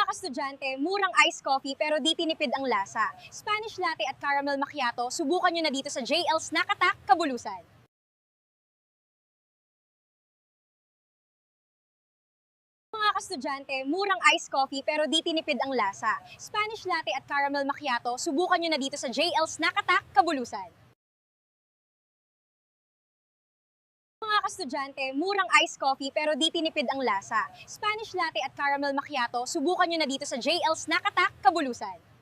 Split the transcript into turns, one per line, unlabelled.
Mga kastudyante, murang iced coffee pero di tinipid ang lasa. Spanish latte at caramel macchiato, subukan nyo na dito sa JL's Nakatak, Kabulusan. Mga kastudyante, murang iced coffee pero di tinipid ang lasa. Spanish latte at caramel macchiato, subukan nyo na dito sa JL's Nakatak, Kabulusan. Mga kastudyante, murang iced coffee pero di tinipid ang lasa. Spanish latte at caramel macchiato, subukan nyo na dito sa JL's Nakatak, Kabulusan.